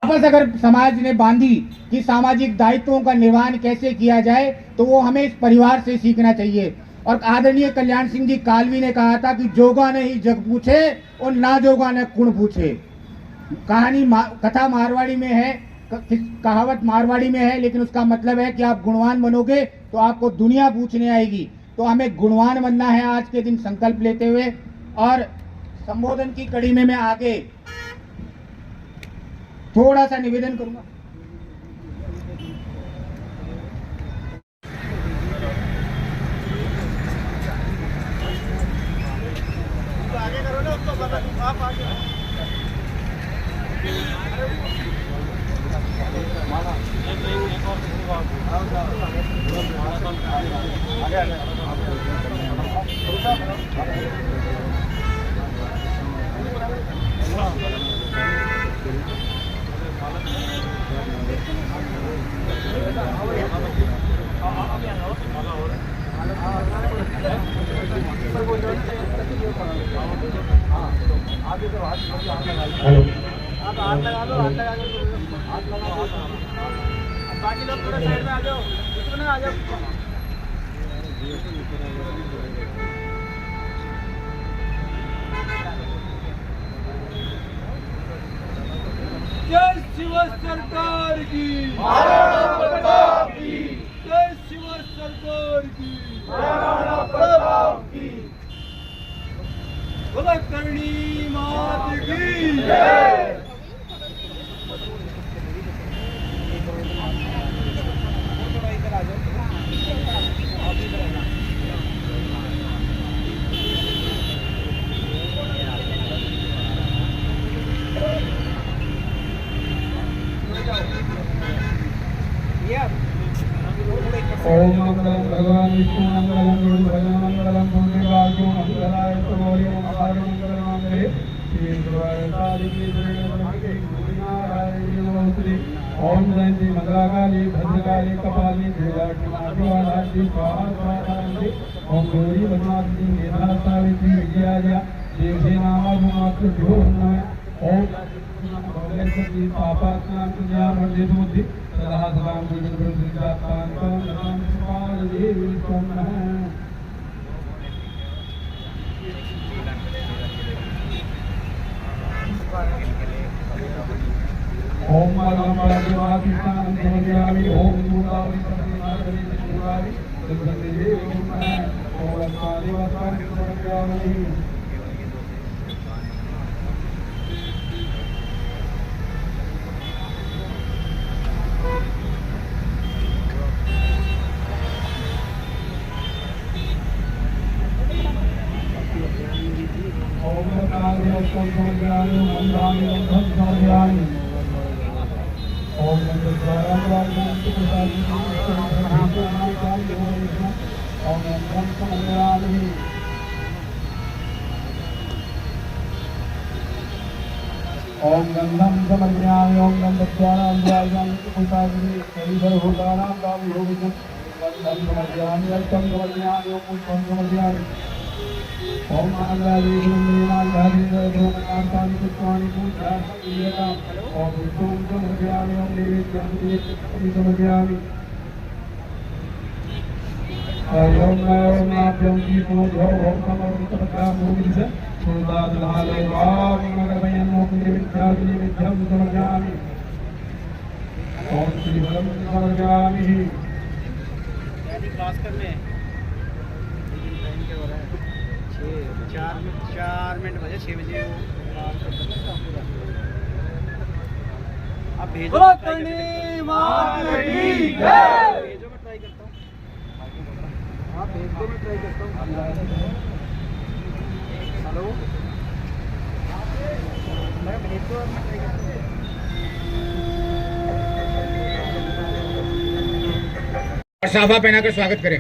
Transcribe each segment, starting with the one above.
वापस अगर समाज ने बांधी कि सामाजिक दायित्वों का निर्वहन कैसे किया जाए, तो वो हमें इस परिवार से सीखना चाहिए। और आदरणीय कल्याण सिंह जी कालवी ने कहा था कि जोगा ने ही जग पूछे और ना जोगा ने कुण पूछे। कथा मारवाड़ी में है, कहावत मारवाड़ी में है, लेकिन उसका मतलब है कि आप गुणवान बनोगे तो आपको दुनिया पूछने आएगी। तो हमें गुणवान बनना है आज के दिन संकल्प लेते हुए। और संबोधन की कड़ी में मैं आगे थोड़ा सा निवेदन करूंगा। आगे करो ना, उसको बता आप आगे। हेलो, आप हाथ लगा दो, हाथ लगा दो, हाथ लगा दो। बाकी लोग थोड़ा साइड में आ जाओ, इसमें आ जाओ। जय शिव सरकार की, महाराणा प्रताप की। जय शिव सरकार की, महाराणा प्रताप की। कुलकर्णी मात की जय। ओम मंगलम भगवान विष्णु मंगलम गुरु भगवान मंगलम भूमिवागो मंगलाय तमोरि मंगलाय मंगलमांगले श्री गुरुवायूर की जय नारायण नमोस्तुते। ओम जयंती मंगलाकाली भद्रकाली कपाली देवाग्निवादी स्वाहास्वाहांति। ओम गौरी भगवती मेधा सावित्री विजयाया देवी नामाभूमात्र भ्यो नमः। ओम भगवती पापात्मां पुण्यामर्दितोति सदा सदां भुजगुरुदातां नाम सुपाल देवी त्वं। ओम परमात्मा समझामि। ओम दुर्गावि सर्वनागरि दुर्गावि दुर्गति देवी नमः। ओम आदिवासी समझामि। ओम काले समझामि मंदामि अंधं समझामि। ओम द्वारांतरांतु प्रसादि ओम अंधं समझामि। ओम गंधं समझामि। ओम गंधद्वारांतरांतु प्रसादि सर्वभूतानां कामयोगिनं गंधं समझामि। अर्कं समझामि। ओम पुष्पं समझामि। ओम आंगादीनांगादीनांतानि पुष्पाणि पूजार्थं। ओम पुष्पं समर्पयामि। ओम नैवेद्यं समर्पयामि। ओम नाभ्यं दीपो ओम समर्पितपत्रामोदिश सुदादलाले वामगमयं ओम नैवेद्यं समर्पयामि। ओम श्रीफलं समर्पयामि। क्लास करने 4 मिनट बजे 6 बजे आप भेजो। भेजो, मैं ट्राई करता हूँ। आप भेज दो, मैं ट्राई करता हूँ। हेलो, मैं भेज दो, मैं ट्राई करता हूँ। साफा पहनाकर स्वागत करें।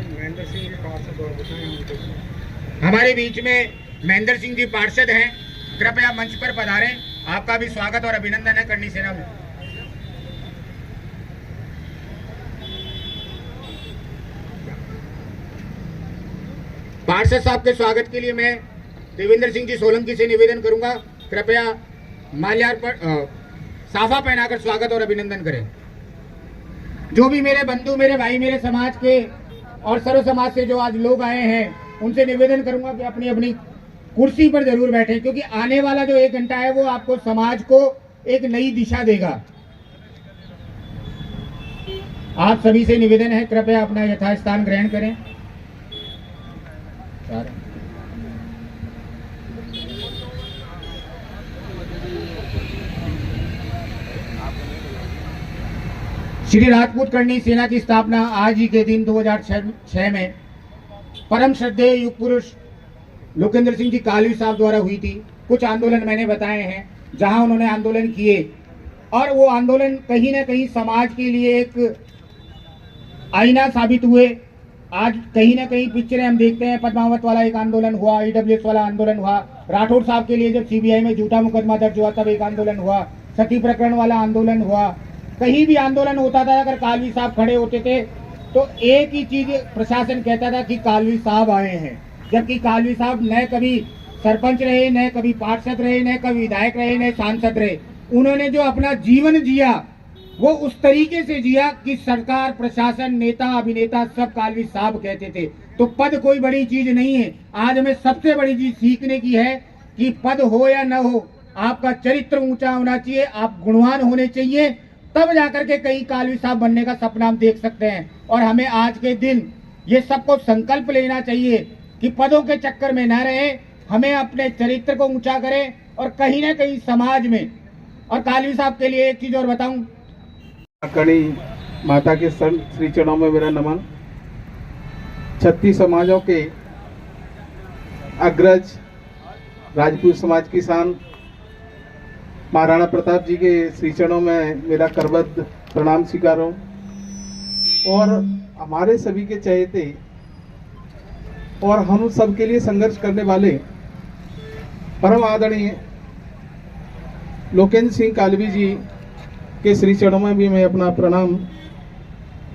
हमारे बीच में महेंद्र सिंह जी पार्षद हैं, कृपया मंच पर पधारें। आपका भी स्वागत और अभिनंदन है करनी सेना में। पार्षद साहब के स्वागत के लिए मैं देवेंद्र सिंह जी सोलंकी से निवेदन करूंगा, कृपया माल्यार्पण साफा पहनाकर स्वागत और अभिनंदन करें। जो भी मेरे बंधु, मेरे भाई, मेरे समाज के और सर्व समाज से जो आज लोग आए हैं, उनसे निवेदन करूंगा कि अपनी अपनी कुर्सी पर जरूर बैठे, क्योंकि आने वाला जो 1 घंटा है वो आपको समाज को एक नई दिशा देगा। आप सभी से निवेदन है, कृपया अपना यथास्थान ग्रहण करें। श्री राजपूत करणी सेना की स्थापना आज ही के दिन 2006 में परम श्रद्धेय युग पुरुष लोकेंद्र सिंह जी कालवी साहब द्वारा हुई थी। कुछ आंदोलन मैंने बताए हैं जहां उन्होंने आंदोलन किए, और वो आंदोलन कहीं ना कहीं समाज के लिए एक आईना साबित हुए। आज कहीं ना कहीं पिक्चरें हम देखते हैं, पद्मावत वाला एक आंदोलन हुआ, ईडब्ल्यूएस वाला आंदोलन हुआ, राठौड़ साहब के लिए जब सीबीआई में झूठा मुकदमा दर्ज हुआ तब एक आंदोलन हुआ, सती प्रकरण वाला आंदोलन हुआ। कहीं भी आंदोलन होता था, अगर कालवी साहब खड़े होते थे तो एक ही चीज प्रशासन कहता था कि कालवी साहब आए हैं, जबकि कालवी साहब न कभी सरपंच रहे, न कभी पार्षद रहे, न कभी विधायक रहे, न सांसद रहे। उन्होंने जो अपना जीवन जिया वो उस तरीके से जिया कि सरकार, प्रशासन, नेता, अभिनेता सब कालवी साहब कहते थे। तो पद कोई बड़ी चीज नहीं है। आज हमें सबसे बड़ी चीज सीखने की है कि पद हो या न हो, आपका चरित्र ऊंचा होना चाहिए, आप गुणवान होने चाहिए, तब जाकर के कहीं कालवी साहब बनने का सपना हम देख सकते हैं। और हमें आज के दिन ये सबको संकल्प लेना चाहिए कि पदों के चक्कर में न रहे, हमें अपने चरित्र को ऊंचा करें और कहीं ना कहीं समाज में। और कालवी साहब के लिए एक चीज और बताऊं, करणी माता के श्री चरणों में मेरा नमन। 36 समाजों के अग्रज राजपूत समाज की शान महाराणा प्रताप जी के श्री चरणों में मेरा करबद्ध प्रणाम स्वीकारो। और हमारे सभी के चहेते और हम सबके लिए संघर्ष करने वाले परम आदरणीय लोकेंद्र सिंह कालवी जी के श्री चरणों में भी मैं अपना प्रणाम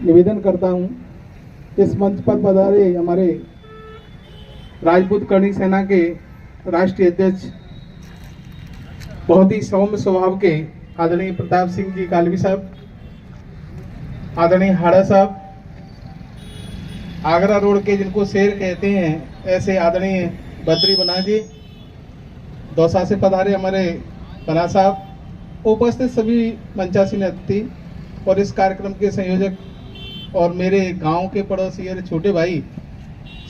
निवेदन करता हूं। इस मंच पर पधारे हमारे राजपूत करणी सेना के राष्ट्रीय अध्यक्ष, बहुत ही सौम्य स्वभाव के आदरणीय प्रताप सिंह जी कालवी साहब, आदरणीय हाड़ा साहब, आगरा रोड के जिनको शेर कहते हैं ऐसे आदरणीय बद्री बना जी, दौसा से पधारे हमारे बना साहब, उपस्थित सभी मंचासीन अतिथि और इस कार्यक्रम के संयोजक और मेरे गांव के पड़ोसी और छोटे भाई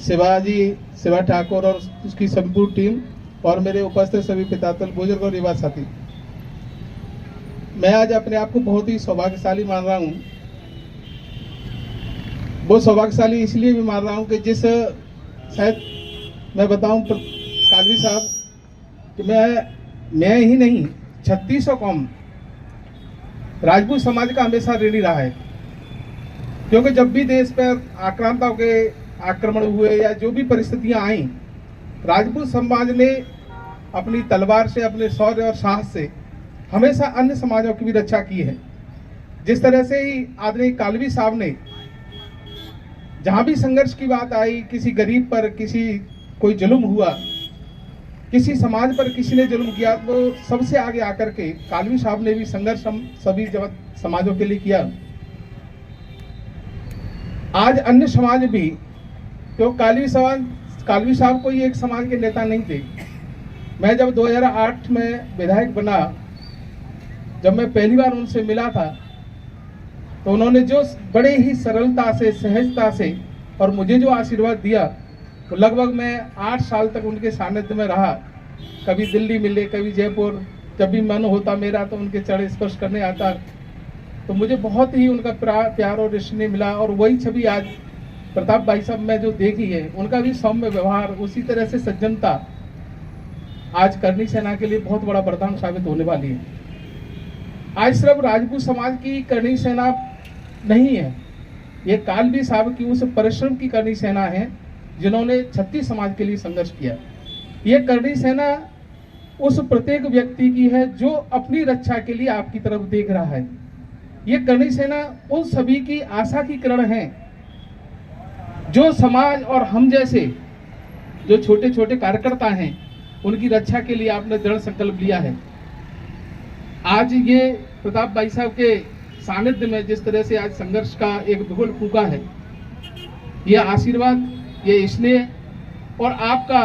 शिवा ठाकुर और उसकी संपूर्ण टीम, और मेरे उपस्थित सभी पितातल बुजुर्ग और युवा साथी। मैं आज अपने आप को बहुत ही सौभाग्यशाली मान रहा हूँ। वो सौभाग्यशाली इसलिए भी मान रहा हूँ कि जिस, शायद मैं बताऊं कालवी साहब कि मैं ही नहीं 3600 कौम राजपूत समाज का हमेशा ऋणी रहा है। क्योंकि जब भी देश पर आक्रांताओं के आक्रमण हुए या जो भी परिस्थितियां आई, राजपूत समाज ने अपनी तलवार से, अपने शौर्य और साहस से हमेशा अन्य समाजों की भी रक्षा की है। जिस तरह से ही आदरणीय कालवी साहब ने जहां भी संघर्ष की बात आई, किसी गरीब पर कोई जुल्म हुआ, किसी समाज पर किसी ने जुल्म किया, तो सबसे आगे आकर के कालवी साहब ने भी संघर्ष हम सभी समाजों के लिए किया। आज अन्य समाज भी, तो कालवी साहब कोई एक समाज के नेता नहीं थे। मैं जब 2008 में विधायक बना, जब मैं पहली बार उनसे मिला था, तो उन्होंने जो बड़े ही सरलता से, सहजता से और मुझे जो आशीर्वाद दिया, तो लगभग मैं 8 साल तक उनके सानिध्य में रहा। कभी दिल्ली मिले, कभी जयपुर, जब भी मन होता मेरा तो उनके चरण स्पर्श करने आता, तो मुझे बहुत ही उनका प्यार और स्नेह मिला। और वही छवि आज प्रताप भाई साहब में जो देखी है, उनका भी सौम्य व्यवहार, उसी तरह से सज्जनता आज करणी सेना के लिए बहुत बड़ा वरदान साबित होने वाली है। आज सिर्फ राजपूत समाज की करणी सेना नहीं है, ये कालवी साहब की उस परिश्रम की करणी सेना है जिन्होंने 36 समाज के लिए संघर्ष किया। ये करणी सेना उस प्रत्येक व्यक्ति की है जो अपनी रक्षा के लिए आपकी तरफ देख रहा है। ये करणी सेना उन सभी की आशा की किरण है जो समाज और हम जैसे जो छोटे छोटे कार्यकर्ता हैं, उनकी रक्षा के लिए आपने दृढ़ संकल्प लिया है। आज ये प्रताप भाई साहब के सानिध्य में जिस तरह से आज संघर्ष का एक बिगुल फूका है, यह आशीर्वाद, ये स्नेह और आपका